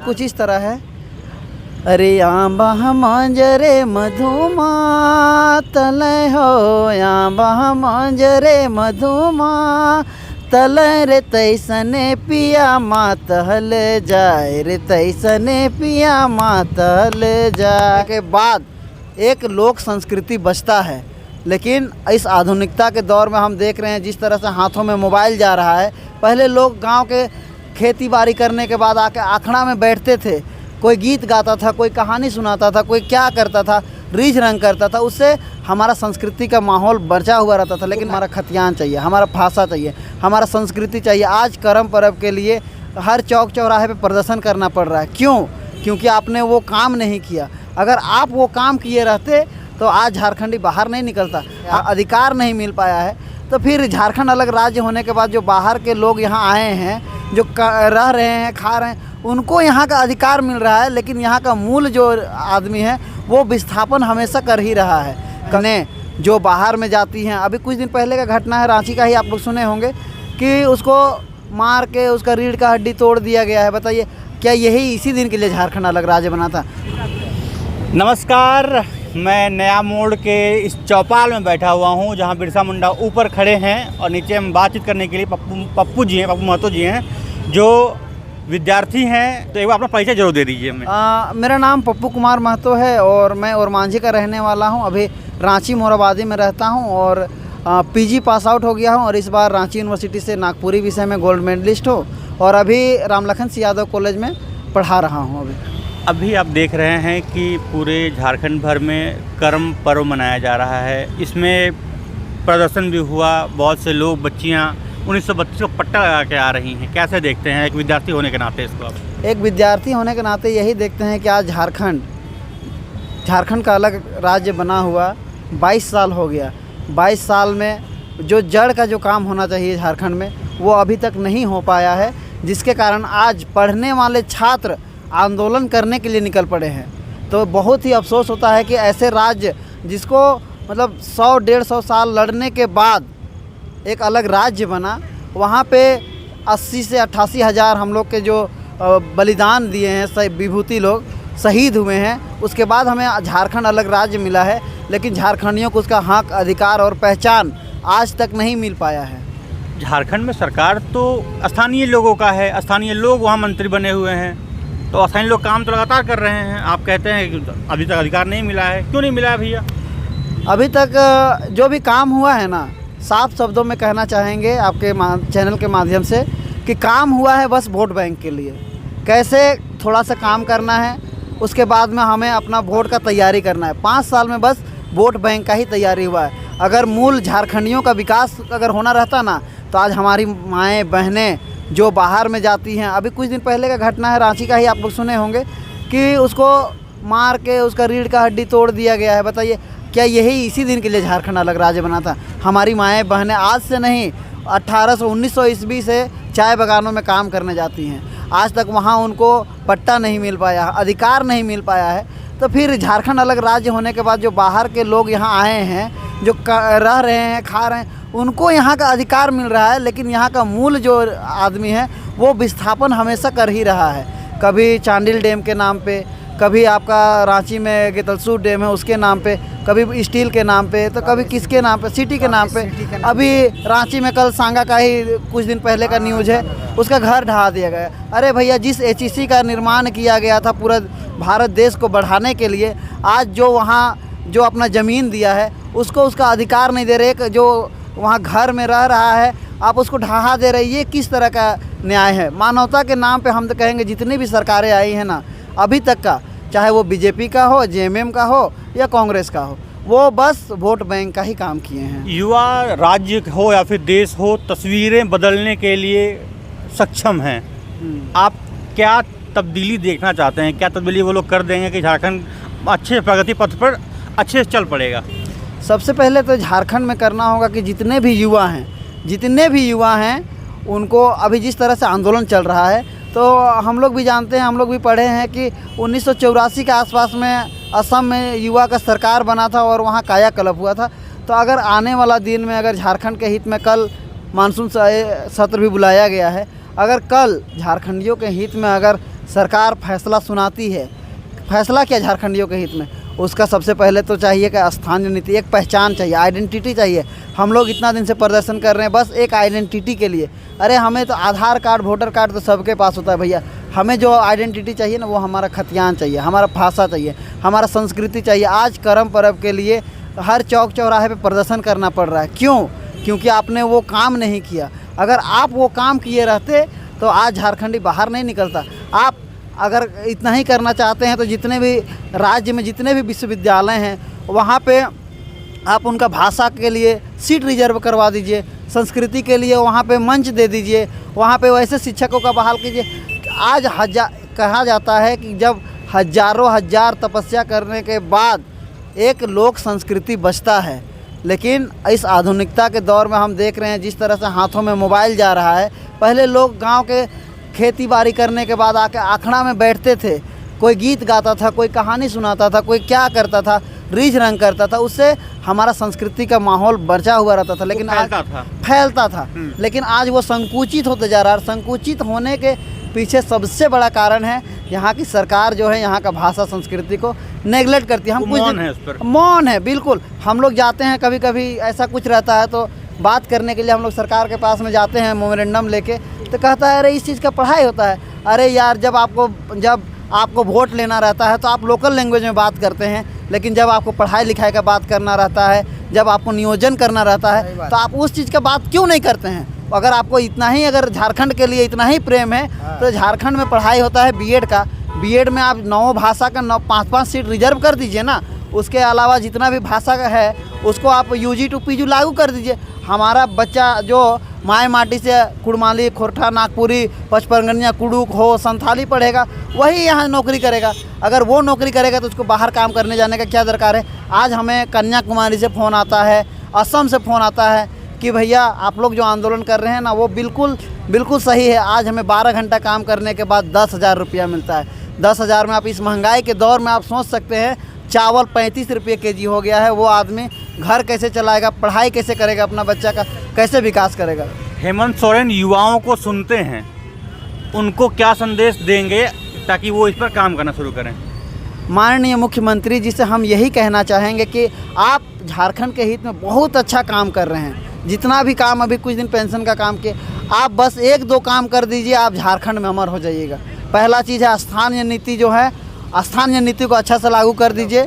कुछ इस तरह है। अरे आंबा मांजरे मधुमा तलय हो, आंबा मांजरे मधुमा तलय रे तैसने पिया मातहल जाए रे तैसने पिया मातहल जाए के बाद एक लोक संस्कृति बचता है। लेकिन इस आधुनिकता के दौर में हम देख रहे हैं जिस तरह से हाथों में मोबाइल जा रहा है। पहले लोग गांव के खेती बाड़ी करने के बाद आके आखड़ा में बैठते थे, कोई गीत गाता था, कोई कहानी सुनाता था, कोई क्या करता था, रीझ रंग करता था, उससे हमारा संस्कृति का माहौल बचा हुआ रहता था। लेकिन हमारा खतियान चाहिए, हमारा भाषा चाहिए, हमारा संस्कृति चाहिए। आज कर्म पर्व के लिए हर चौक चौराहे पे प्रदर्शन करना पड़ रहा है। क्यों? क्योंकि आपने वो काम नहीं किया। अगर आप वो काम किए रहते तो आज झारखंडी बाहर नहीं निकलता, अधिकार नहीं मिल पाया है। तो फिर झारखंड अलग राज्य होने के बाद जो बाहर के लोग यहाँ आए हैं, जो रह रहे हैं, खा रहे हैं, उनको यहाँ का अधिकार मिल रहा है। लेकिन यहाँ का मूल जो आदमी है वो विस्थापन हमेशा कर ही रहा है। कने जो बाहर में जाती हैं, अभी कुछ दिन पहले का घटना है, रांची का ही आप लोग सुने होंगे कि उसको मार के उसका रीढ़ का हड्डी तोड़ दिया गया है। बताइए, क्या यही इसी दिन के लिए झारखंड अलग राज्य बना था? नमस्कार, मैं नया मोड़ के इस चौपाल में बैठा हुआ हूँ जहाँ बिरसा मुंडा ऊपर खड़े हैं और नीचे हम बातचीत करने के लिए पप्पू महतो जी हैं जो विद्यार्थी हैं। तो एक बार अपना परिचय जरूर दे दीजिए हमें। मेरा नाम पप्पू कुमार महतो है और मैं ओरमांझी का रहने वाला हूँ। अभी रांची मोराबादी में रहता हूँ और पीजी पास आउट हो गया हूँ और इस बार रांची यूनिवर्सिटी से नागपुरी विषय में गोल्ड मेडलिस्ट हो और अभी रामलखन सिंह यादव कॉलेज में पढ़ा रहा हूँ। अभी आप देख रहे हैं कि पूरे झारखंड भर में कर्म पर्व मनाया जा रहा है। इसमें प्रदर्शन भी हुआ, बहुत से लोग, बच्चियाँ 1932 को पट्टा लगा के आ रही हैं। कैसे देखते हैं एक विद्यार्थी होने के नाते इसको आप? एक विद्यार्थी होने के नाते यही देखते हैं कि आज झारखंड का अलग राज्य बना हुआ 22 साल हो गया। 22 साल में जो जड़ का जो काम होना चाहिए झारखंड में वो अभी तक नहीं हो पाया है, जिसके कारण आज पढ़ने वाले छात्र आंदोलन करने के लिए निकल पड़े हैं। तो बहुत ही अफसोस होता है कि ऐसे राज्य जिसको मतलब 100-150 साल लड़ने के बाद एक अलग राज्य बना, वहाँ पे 80 से 88 हज़ार हम लोग के जो बलिदान दिए हैं, विभूति लोग शहीद हुए हैं, उसके बाद हमें झारखंड अलग राज्य मिला है। लेकिन झारखंडियों को उसका हक, अधिकार और पहचान आज तक नहीं मिल पाया है। झारखंड में सरकार तो स्थानीय लोगों का है, स्थानीय लोग वहाँ मंत्री बने हुए हैं, तो स्थानीय लोग काम तो लगातार कर रहे हैं। आप कहते हैं कि अभी तक अधिकार नहीं मिला है। क्यों नहीं मिला है भैया? अभी तक जो भी काम हुआ है ना, साफ शब्दों में कहना चाहेंगे आपके चैनल के माध्यम से कि काम हुआ है बस वोट बैंक के लिए। कैसे थोड़ा सा काम करना है, उसके बाद में हमें अपना वोट का तैयारी करना है। 5 साल में बस वोट बैंक का ही तैयारी हुआ है। अगर मूल झारखंडियों का विकास अगर होना रहता ना, तो आज हमारी माएँ बहनें जो बाहर में जाती हैं, अभी कुछ दिन पहले का घटना है, रांची का ही आप लोग सुने होंगे कि उसको मार के उसका रीढ़ का हड्डी तोड़ दिया गया है। बताइए, क्या यही इसी दिन के लिए झारखंड अलग राज्य बना था? हमारी माएँ बहनें आज से नहीं 1900 ईस्वी से चाय बागानों में काम करने जाती हैं। आज तक वहाँ उनको पट्टा नहीं मिल पाया, अधिकार नहीं मिल पाया है। तो फिर झारखंड अलग राज्य होने के बाद जो बाहर के लोग यहाँ आए हैं, जो रह रहे हैं, खा रहे हैं, उनको यहाँ का अधिकार मिल रहा है। लेकिन यहाँ का मूल जो आदमी है वो विस्थापन हमेशा कर ही रहा है। कभी चांडिल डैम के नाम पे, कभी आपका रांची में गेतलसूर डैम है उसके नाम पे, कभी स्टील के नाम पे, तो कभी किसके नाम पे, सिटी के नाम पे। अभी रांची में कल सांगा का ही कुछ दिन पहले का न्यूज़ है, उसका घर ढहा दिया गया। अरे भैया, जिस HEC का निर्माण किया गया था पूरा भारत देश को बढ़ाने के लिए, आज जो वहाँ जो अपना ज़मीन दिया है उसको उसका अधिकार नहीं दे रहे। एक जो वहाँ घर में रह रहा है आप उसको ढहा दे रहे। ये किस तरह का न्याय है? मानवता के नाम पे हम तो कहेंगे जितनी भी सरकारें आई हैं ना अभी तक का, चाहे वो BJP का हो, JMM का हो या कांग्रेस का हो, वो बस वोट बैंक का ही काम किए हैं। युवा राज्य हो या फिर देश हो, तस्वीरें बदलने के लिए सक्षम हैं। आप क्या तब्दीली देखना चाहते हैं? क्या तब्दीली वो लोग कर देंगे कि झारखंड अच्छे प्रगति पथ पर अच्छे से चल पड़ेगा? सबसे पहले तो झारखंड में करना होगा कि जितने भी युवा हैं उनको अभी जिस तरह से आंदोलन चल रहा है, तो हम लोग भी जानते हैं, हम लोग भी पढ़े हैं कि 1984 के आसपास में असम में युवा का सरकार बना था और वहाँ कायाकल्प हुआ था। तो अगर आने वाला दिन में अगर झारखंड के हित में, कल मानसून सत्र भी बुलाया गया है, अगर कल झारखंडियों के हित में अगर सरकार फैसला सुनाती है, फैसला क्या झारखंडियों के हित में, उसका सबसे पहले तो चाहिए कि स्थानीय नीति, एक पहचान चाहिए, आइडेंटिटी चाहिए। हम लोग इतना दिन से प्रदर्शन कर रहे हैं बस एक आइडेंटिटी के लिए। अरे हमें तो आधार कार्ड, वोटर कार्ड तो सबके पास होता है भैया, हमें जो आइडेंटिटी चाहिए ना वो हमारा खतियान चाहिए, हमारा भाषा चाहिए, हमारा संस्कृति चाहिए। आज करम पर्व के लिए हर चौक चौराहे पे प्रदर्शन करना पड़ रहा है। क्यों? क्योंकि आपने वो काम नहीं किया। अगर आप वो काम किए रहते तो आज झारखंडी बाहर नहीं निकलता। आप अगर इतना ही करना चाहते हैं तो जितने भी राज्य में जितने भी विश्वविद्यालय हैं वहाँ पे आप उनका भाषा के लिए सीट रिजर्व करवा दीजिए, संस्कृति के लिए वहाँ पे मंच दे दीजिए, वहाँ पे वैसे शिक्षकों का बहाल कीजिए। आज कहा जाता है कि जब हजारों हजार तपस्या करने के बाद एक लोक संस्कृति बचता है, लेकिन इस आधुनिकता के दौर में हम देख रहे हैं जिस तरह से हाथों में मोबाइल जा रहा है। पहले लोग गांव के खेती बाड़ी करने के बाद आके आखड़ा में बैठते थे, कोई गीत गाता था, कोई कहानी सुनाता था, कोई क्या करता था, रीझ रंग करता था, उससे हमारा संस्कृति का माहौल बचा हुआ रहता था। लेकिन आज फैलता था, लेकिन आज वो संकुचित होते जा रहा है। संकुचित होने के पीछे सबसे बड़ा कारण है यहाँ की सरकार जो है यहाँ का भाषा संस्कृति को नेगलेक्ट करती है। हम कुछ मौन है बिल्कुल। हम लोग जाते हैं कभी कभी ऐसा कुछ रहता है तो बात करने के लिए हम लोग सरकार के पास में जाते हैं मेमोरेंडम लेके, तो कहता है अरे इस चीज़ का पढ़ाई होता है। अरे यार जब आपको वोट लेना रहता है तो आप लोकल लैंग्वेज में बात करते हैं, लेकिन जब आपको पढ़ाई लिखाई का बात करना रहता है, जब आपको नियोजन करना रहता है तो आप उस चीज़ का बात क्यों नहीं करते हैं? अगर आपको इतना ही अगर झारखंड के लिए इतना ही प्रेम है तो झारखंड में पढ़ाई होता है बीएड का। बीएड में आप 9 भाषा का 5-5 सीट रिजर्व कर दीजिए ना। उसके अलावा जितना भी भाषा का है उसको आप यूजी टू पीजी लागू कर दीजिए। हमारा बच्चा जो माय माटी से कुड़माली, खोरठा, नागपुरी, पचपरगनिया, कुड़ुक हो, संथाली पढ़ेगा वही यहाँ नौकरी करेगा। अगर वो नौकरी करेगा तो उसको बाहर काम करने जाने का क्या दरकार है? आज हमें कन्याकुमारी से फ़ोन आता है, असम से फ़ोन आता है कि भैया आप लोग जो आंदोलन कर रहे हैं ना वो बिल्कुल सही है। आज हमें 12 घंटा काम करने के बाद 10,000 रुपया मिलता है। 10,000 में आप इस महंगाई के दौर में आप सोच सकते हैं चावल 35 रुपये केजी हो गया है। वो आदमी घर कैसे चलाएगा, पढ़ाई कैसे करेगा, अपना बच्चा का कैसे विकास करेगा? हेमंत सोरेन युवाओं को सुनते हैं, उनको क्या संदेश देंगे ताकि वो इस पर काम करना शुरू करें? माननीय मुख्यमंत्री जी से हम यही कहना चाहेंगे कि आप झारखंड के हित में बहुत अच्छा काम कर रहे हैं। जितना भी काम अभी कुछ दिन पेंशन का काम किए, आप बस 1-2 काम कर दीजिए, आप झारखंड में अमर हो जाइएगा। पहला चीज़ है स्थानीय नीति जो है, स्थानीय नीति को अच्छा से लागू कर दीजिए,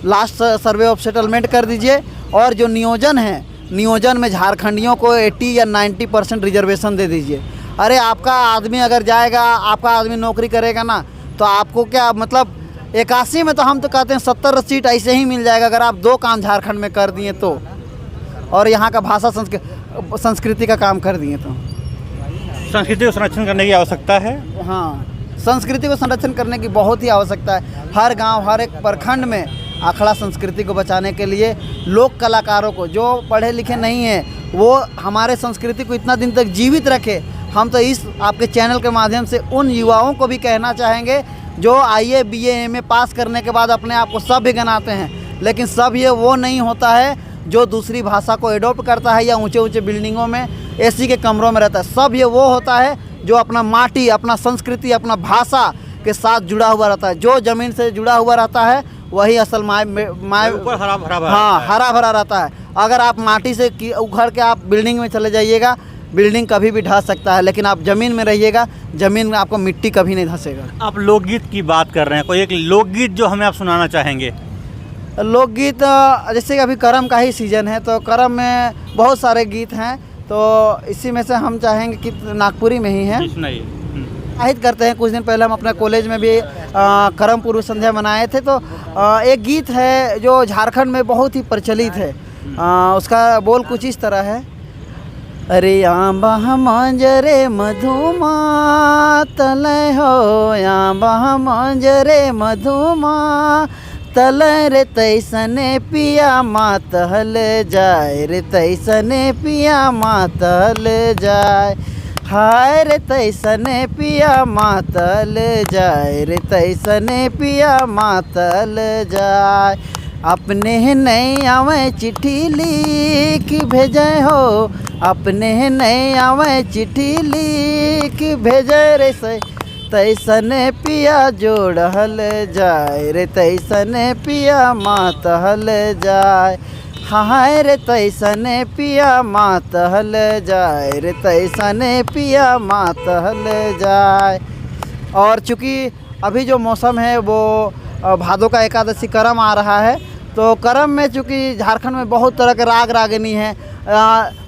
लास्ट सर्वे ऑफ सेटलमेंट कर दीजिए, और जो नियोजन है नियोजन में झारखंडियों को 80 या 90% रिजर्वेशन दे दीजिए। अरे आपका आदमी अगर जाएगा, आपका आदमी नौकरी करेगा ना तो आपको क्या मतलब 81 में तो हम तो कहते हैं 70 सीट ऐसे ही मिल जाएगा अगर आप 2 काम झारखंड में कर दिए तो, और यहाँ का भाषा संस्कृति का काम कर दिए तो। संस्कृति को संरक्षण करने की आवश्यकता है। हाँ, संस्कृति को संरक्षण करने की बहुत ही आवश्यकता है। हर गांव, हर एक प्रखंड में अखड़ा संस्कृति को बचाने के लिए लोक कलाकारों को, जो पढ़े लिखे नहीं हैं, वो हमारे संस्कृति को इतना दिन तक जीवित रखे। हम तो इस आपके चैनल के माध्यम से उन युवाओं को भी कहना चाहेंगे जो IAA BA MA पास करने के बाद अपने आप को सभ्य गनाते हैं, लेकिन सभ्य वो नहीं होता है जो दूसरी भाषा को एडॉप्ट करता है या ऊंचे ऊंचे बिल्डिंगों में AC के कमरों में रहता है। सभ्य वो होता है जो अपना माटी, अपना संस्कृति, अपना भाषा के साथ जुड़ा हुआ रहता है। जो ज़मीन से जुड़ा हुआ रहता है वही असल माय हरा भरा रहता है। अगर आप माटी से उखड़ के आप बिल्डिंग में चले जाइएगा, बिल्डिंग कभी भी ढह सकता है, लेकिन आप ज़मीन में रहिएगा, ज़मीन में आपको मिट्टी कभी नहीं धंसेगा। आप लोकगीत की बात कर रहे हैं, कोई एक लोकगीत जो हमें आप सुनाना चाहेंगे? लोकगीत जैसे कि अभी करम का ही सीज़न है तो करम में बहुत सारे गीत हैं, तो इसी में से हम चाहेंगे कि नागपुरी में ही है। आहित करते हैं। कुछ दिन पहले हम अपने कॉलेज में भी करम पूर्व संध्या मनाए थे, तो एक गीत है जो झारखंड में बहुत ही प्रचलित है। उसका बोल कुछ इस तरह है। अरे आंबा मंजरे मधुमा तलय हो, आंबा मंजरे मधुमा तलय रे तैसने पिया मातहल जाए, रे तैसने पिया मातहल जाए, हाय रे तैसने पिया मातल जाए, रे तैसने पिया मातल जाए। अपने नहीं आवे चिट्ठी लिख भेजे हो, अपने नहीं आवे चिट्ठी लिख भेजे रे तैसने पिया जोड़हल जाए रे, तैसने पिया मातहल जाए। हाय रे तैसने पिया मातहल जाए रे, तैसने पिया मातहल जाए। और चूँकि अभी जो मौसम है वो भादों का एकादशी करम आ रहा है, तो करम में चूँकि झारखंड में बहुत तरह के राग रागिनी हैं।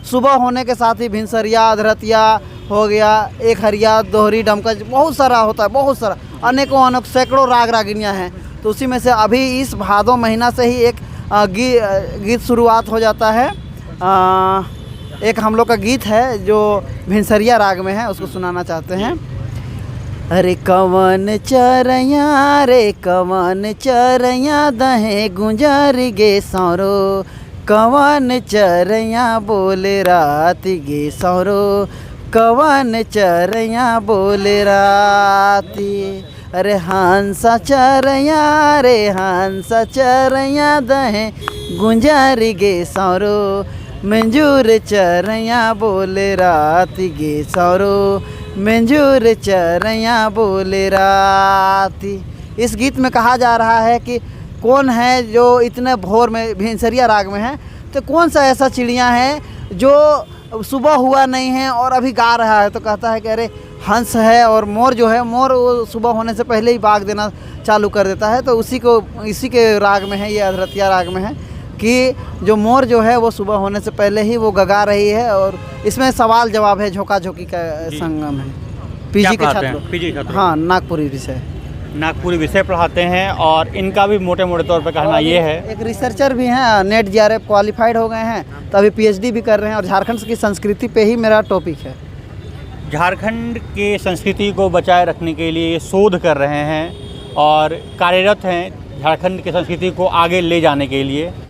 सुबह होने के साथ ही भिनसरिया, अधरतिया हो गया, एक हरिया, दोहरी, डमकच, बहुत सारा होता है, बहुत सारा, अनेकों अनेक सैकड़ों राग रागिनियाँ हैं। तो उसी में से अभी इस भादों महीना से ही एक गीत शुरुआत हो जाता है। एक हम लोग का गीत है जो भिनसरिया राग में है, उसको सुनाना चाहते हैं। अरे कवन चरैया रे कवन चरैया दहे गुंजर गे सौरो, कवन चरैया बोले रात गे सौरो, कवन चरैया बोले राती। अरे हंसा चरैया रे हंसा चरैया दहे गुंजर गे सौरो, मंजूर चरैया बोले रात गे सौरो, मंजूर चरैया बोले राती। इस गीत में कहा जा रहा है कि कौन है जो इतने भोर में भिनसरिया राग में है, तो कौन सा ऐसा चिड़िया है जो सुबह हुआ नहीं है और अभी गा रहा है। तो कहता है कि अरे हंस है, और मोर जो है, मोर वो सुबह होने से पहले ही बाग देना चालू कर देता है। तो इसी के राग में है, ये अधरतिया राग में है कि जो मोर जो है वो सुबह होने से पहले ही वो गगा रही है। और इसमें सवाल जवाब है, झोंका झोंकी का संगम है। पीजी के छात्र, हाँ, नागपुरी विषय, नागपुरी विषय पढ़ाते हैं। और इनका भी मोटे मोटे तौर पर कहना ये है, एक रिसर्चर भी हैं, नेट JRF क्वालिफाइड हो गए हैं, तो अभी PhD भी कर रहे हैं। और झारखंड की संस्कृति पे ही मेरा टॉपिक है। झारखंड के संस्कृति को बचाए रखने के लिए शोध कर रहे हैं और कार्यरत हैं झारखंड की संस्कृति को आगे ले जाने के लिए।